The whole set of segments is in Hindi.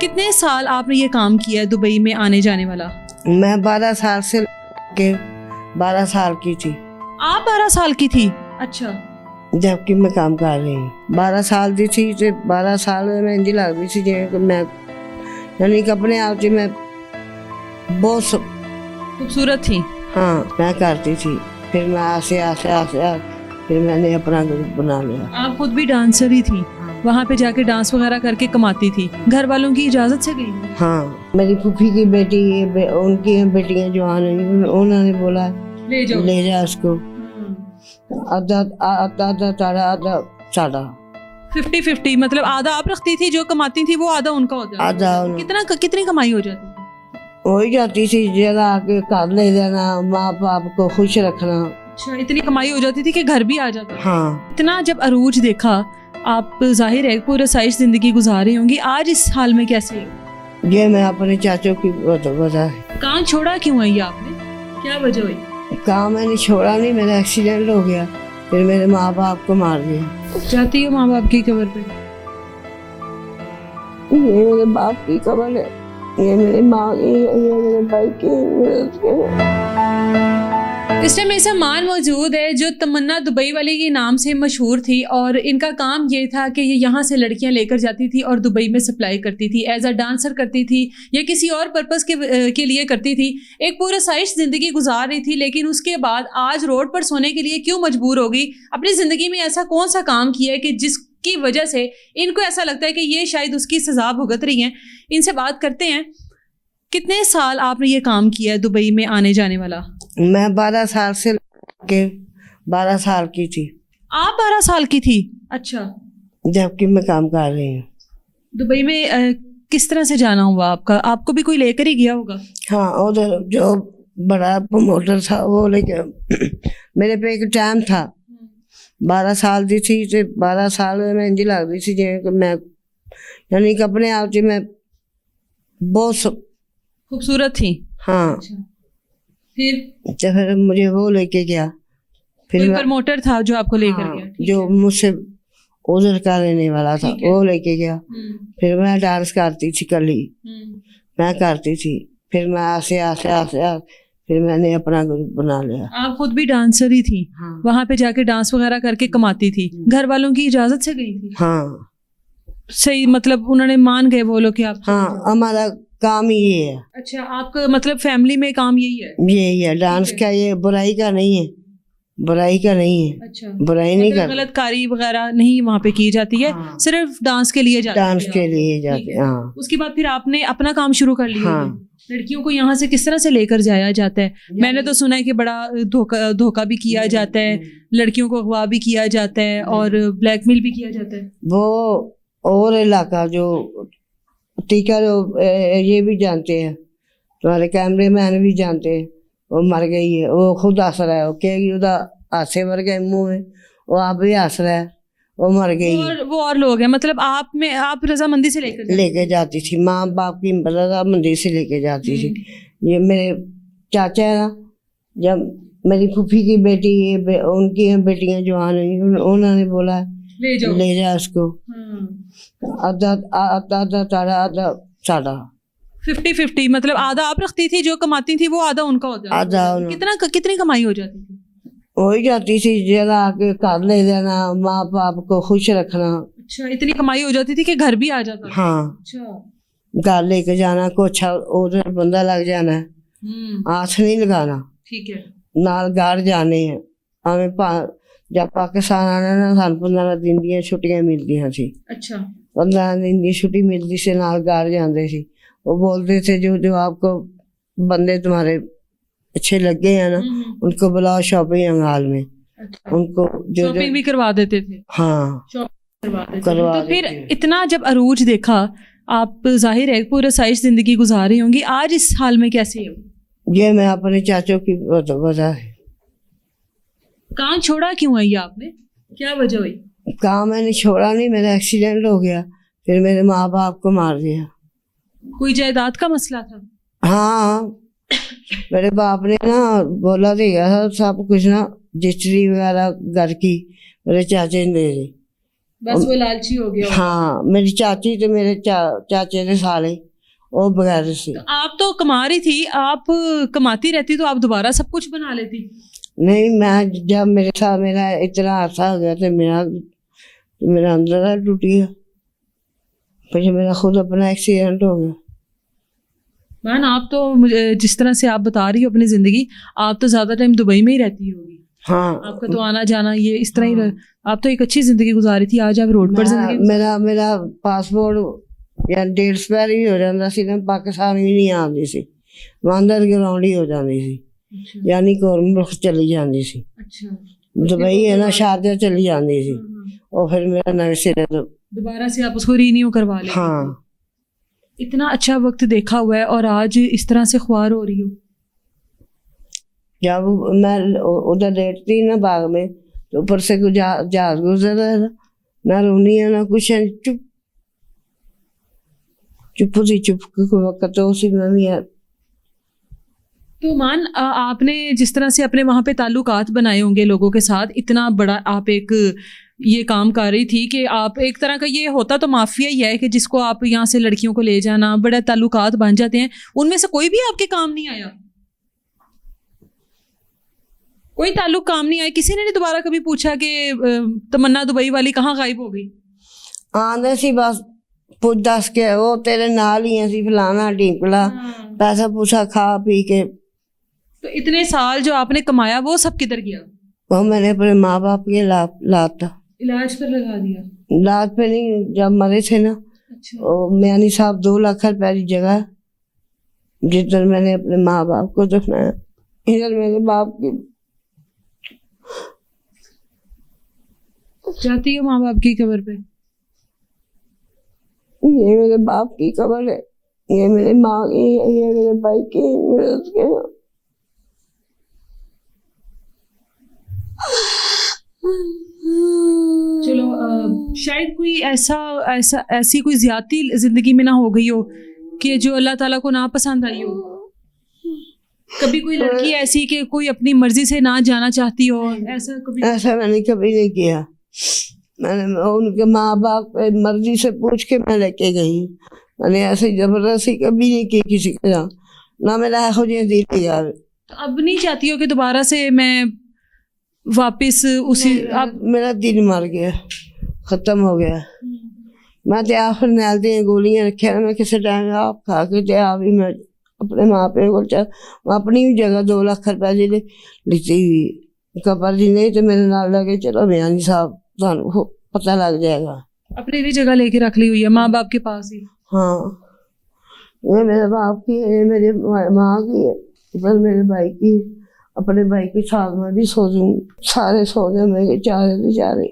कितने साल आपने ये काम किया है दुबई में आने जाने वाला? मैं 12 साल से के 12 साल की थी आप 12 साल की थी? अच्छा। जबकि मैं काम कर रही हूँ। 12 साल दी थी तो 12 साल में मैं इंज लगती थी जिवें कि मैं यानी कि अपने आप से मैं बहुत खूबसूरत थी? हाँ मैं करती थी। फिर मैं आसे फिर मैंने अपना ग्रुप बना लिया। आप खुद भी डांसर ही थी? वहाँ पे जाके डांस वगैरह करके कमाती थी? घर वालों की इजाजत से गई? हाँ मेरी फूफी की बेटी उनकी बेटियां जवान हैं, उन्होंने बोला ले जा उसको, आधा आधा तारा आधा साड़ा। 50-50 मतलब आधा आप रखती थी, जो कमाती थी वो आधा उनका हो जाता? आधा कितनी कमाई हो जाती थी? हो ही जाती थी, जरा आके घर ले जाना, माँ बाप को खुश रखना। अच्छा, इतनी कमाई हो जाती थी कि घर भी आ जाता? हाँ। इतना जब अरूज देखा, आप जाहिर है पूरा साइज जिंदगी गुजार रही होंगी, आज इस हाल में कैसे हो? ये मैं अपने चाचों की वजह। काम छोड़ा क्यों है ये आपने? क्या वजह हुई? काम मैंने छोड़ा नहीं, मेरा एक्सीडेंट हो गया, फिर मेरे माँ बाप को मार दिया। जाती हो माँ बाप की कब्र पे? ये मेरे बाप की कब्र है, ये मेरी माँ की, ये मेरे भाई की। इस टाइम ऐसा मान मौजूद है जो तमन्ना दुबई वाले के नाम से मशहूर थी, और इनका काम ये था कि ये यहाँ से लड़कियाँ लेकर जाती थी और दुबई में सप्लाई करती थी, एज अ डांसर करती थी या किसी और पर्पस के लिए करती थी। एक पूरा साइज ज़िंदगी गुजार रही थी, लेकिन उसके बाद आज रोड पर सोने के लिए क्यों मजबूर होगी? अपनी ज़िंदगी में ऐसा कौन सा काम किया है कि जिसकी वजह से इनको ऐसा लगता है कि ये शायद उसकी सज़ा भुगत रही हैं? इनसे बात करते हैं। कितने साल आपने ये काम किया है दुबई में आने जाने वाला? मैं 12 साल से के 12 साल की थी। आप 12 साल की थी? अच्छा। जबकि मैं काम कर रही हूँ। दुबई में किस तरह से जाना हुआ आपका? आपको भी कोई लेकर ही गया होगा? हाँ, उधर जो बड़ा प्रमोटर था वो लेके मेरे पे एक टाइम था। 12 साल दी थी तो 12 साल में मैं इंज लगती थी जिवें कि मैं यानी कि अपने आप से मैं बहुत खूबसूरत थी? हाँ। अच्छा। फिर मुझे वो लेके गया। कोई प्रमोटर था जो आपको लेकर हाँ, गया? जो मुझसे उधर का रहने वाला था वो लेके गया। फिर मैं डांस करती थी कली, मैं करती थी। फिर मैं आसे फिर मैंने अपना ग्रुप बना लिया। आप खुद भी डांसर ही थी? हाँ। वहाँ पे जाके डांस वगैरह करके कमाती थी? घर वालों की इजाजत से गई थी? हाँ। सही, मतलब उन्होंने मान गए वो लोग कि आप? हाँ, हमारा काम ही ये है। अच्छा, आपका मतलब फैमिली में काम यही है? यही है डांस का, ये बुराई का नहीं है, बुराई का नहीं है। अच्छा, बुराई नहीं कर, गलतकारी वगैरह नहीं वहाँ पे की जाती है। हाँ। सिर्फ डांस के लिए जाते डांस के लिए जाते। हाँ। उसके बाद फिर आपने अपना काम शुरू कर लिया? हाँ। लड़कियों को यहाँ से किस तरह से लेकर जाया जाता है? मैंने तो सुना है कि बड़ा धोखा भी किया जाता है, लड़कियों को अगवा भी किया जाता है और ब्लैकमेल भी किया जाता है। वो और इलाका जो टीका जो ये भी जानते हैं, तुम्हारे कैमरे मैन भी जानते हैं, वो मर गई है, वो खुद हंस रहा है, वो कहेगी उदा हासे मर गए मुंह में, वो आप भी हंस रहा है, वो मर गई है। वो और लोग हैं, मतलब आप रजामंदी से लेकर जाती थी, माँ बाप की रजामंदी से लेके जाती थी। ये मेरे चाचा है ना, जब मेरी फूफी की बेटी उनकी बेटियां जवान हैं, उन्होंने बोला ले जा उसको, आधा आधा तारा आधा साड़ा। 50-50 मतलब आधा आप रखती थी, जो कमाती थी वो आधा उनका हो जाता? कितनी कमाई हो जाती थी? हो ही जाती थी, जरा आके घर ले जाना, माँ बाप को खुश रखना। अच्छा, इतनी कमाई हो जाती थी कि घर भी आ जाता? हाँ। अच्छा। घर लेके जाना, कुछ उधर बंदा लग जाना है, हाथ नहीं लगाना। ठीक है। नाल घर जाने हैं हमें। जब पाकिस्तान आना ना, सानू 15 दिन दी छुट्टियां मिलती थी। अच्छा। 15 दिन की छुट्टी मिलती से नाल घर जाते थे। वो बोलते थे जो आपको बंदे तुम्हारे अच्छे लगे हैं ना, उनको बुलाओ शॉपिंग हॉल में। अच्छा। उनको जो शॉपिंग भी करवा देते थे? हाँ, करवा तो फिर इतना जब अरूज देखा, आप जाहिर है पूरा साइज जिंदगी गुजार रही होंगी, आज इस हाल में कैसे हो? ये मैं अपने चाचों की वजह है। काम छोड़ा क्यों है ये आपने? क्या वजह हुई? काम मैंने छोड़ा नहीं, मेरा एक्सीडेंट हो गया, फिर मेरे माँ बाप को मार दिया। कोई जायदाद का मसला था? हाँ, मेरे बाप ने ना बोला था सब कुछ ना, रजिस्ट्री वगैरह घर की मेरे चाचे ने दे दी। बस वो लालची हो गया। हाँ, मेरी चाची तो मेरे चाचे के साले वो बगैर से। तो आप तो कमा रही थी, आप कमाती रहती तो आप दोबारा सब कुछ बना लेती। नहीं, मैं जब मेरे साथ मेरा इतना हादसा हो गया तो मेरा अंदर टूट गया, फिर मेरा खुद अपना एक्सीडेंट हो गया। मैन, आप तो मुझे जिस तरह से आप बता रही हो अपनी जिंदगी, आप तो ज्यादा टाइम दुबई में ही रहती होगी। हाँ, आपका तो आना जाना ये इस तरह ही आप तो एक अच्छी जिंदगी गुजारी थी, आज आप रोड पर जिंदगी। मेरा पासपोर्ट या डेट एक्सपायर ही हो जाता सी ना, पाकिस्तान भी नहीं आती सी, मैं अंदर ग्राउंड ही हो जाती सी। अच्छा। यानी कि मुल्क चली जाती सी। अच्छा। दुबई है ना, शारजा चली जाती सी, और फिर मेरा नए सिरे दोबारा से आप उसको रीन्यू करवा लें। हाँ। इतना अच्छा वक्त देखा हुआ है और आज इस तरह से ख्वार हो रही हो। जब मैं उधर लेटती ना बाग में, तो ऊपर से कुछ जहाज गुजर रहा था, ना रोनी है ना कुछ, चुप चुप सी चुप वक्त तो उसी में भी है। तो मान, आपने जिस तरह से अपने वहाँ पे ताल्लुकात बनाए होंगे लोगों के साथ, इतना बड़ा आप एक ये काम कर रही थी कि आप एक तरह का, ये होता तो माफिया ही है कि जिसको आप यहाँ से लड़कियों को ले जाना, बड़ा ताल्लुकात बन जाते हैं, उनमें से कोई भी आपके काम नहीं आया? कोई ताल्लुक काम नहीं आया? किसी ने नहीं दोबारा कभी पूछा कि तमन्ना दुबई वाली कहाँ गायब हो गई? आंदे सी बस पूछ दस के वो तेरे नाल ही सी, फलाना ढींकला, पैसा पूछा खा पी के। तो इतने साल जो आपने कमाया वो सब किधर गया? वो मैंने अपने माँ बाप के लाता, इलाज पर लगा दिया। इलाज पे नहीं, जब मरे थे ना। अच्छा। म्यानी साहब 2 लाख रुपए की जगह, जिधर मैंने अपने माँ बाप को दफनाया, इधर मेरे बाप की। जाती हो माँ बाप की कब्र पे? ये मेरे बाप की कब्र है, ये मेरे माँ की है, ये मेरे भाई की है, मेरे उसके। चलो, शायद कोई ऐसी कोई ज्यादती जिंदगी में ना हो गई हो कि जो अल्लाह ताला को ना पसंद आई हो। कभी कोई लड़की ऐसी कि कोई अपनी मर्जी से ना जाना चाहती हो, ऐसा कभी? ऐसा मैंने कभी नहीं किया। मैंने उनके माँ बाप मर्जी से पूछ के मैं लेके गई, मैंने ऐसे जबरदस्ती कभी नहीं की किसी के साथ, ना मेरा हो जाए दिल यार। तो अब नहीं चाहती हो कि दोबारा से मैं वापस उसी आप? मेरा दिल मर गया, खत्म हो गया। मैं तो आप नैल दी गोलियां रखे, मैं किसी टाइम आप खा के ते आप ही मैं अपने माँ प्यो को मैं अपनी भी जगह 2 लाख रुपए जी लिखी हुई कबर जी, नहीं तो मेरे नाल लगे चलो म्यानी साहब थानू पता लग जाएगा। अपनी भी जगह लेके रख ली हुई है माँ बाप के पास ही? हाँ, ये मेरे बाप की है, ये मेरी माँ की है, बस मेरे भाई की। अपने भाई के साथ में भी सो दूंगी, सारे सो जाए मेरे चारे बेचारे।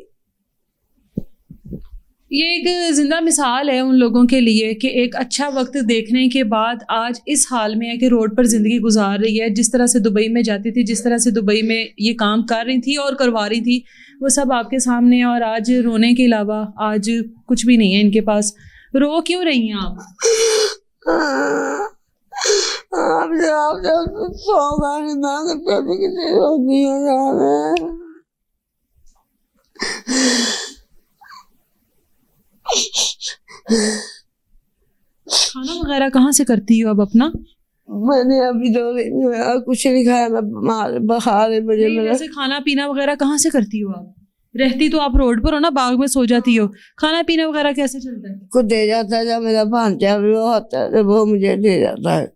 ये एक जिंदा मिसाल है उन लोगों के लिए कि एक अच्छा वक्त देखने के बाद आज इस हाल में है कि रोड पर ज़िंदगी गुजार रही है। जिस तरह से दुबई में जाती थी, जिस तरह से दुबई में ये काम कर रही थी और करवा रही थी, वो सब आपके सामने है। और आज रोने के अलावा आज कुछ भी नहीं है इनके पास। रो क्यों रही हैं आप? खाना वगैरह कहाँ से करती हो अब अपना? मैंने अभी 2 दिन हुआ कुछ नहीं खाया, मैं बुखार है मुझे। वैसे खाना पीना वगैरह कहाँ से करती हो आप? रहती तो आप रोड पर हो ना, बाग में सो जाती हो, खाना पीना वगैरह कैसे चलता है? कुछ दे जाता है, जब मेरा भांजा भी वो होता है वो मुझे दे जाता है।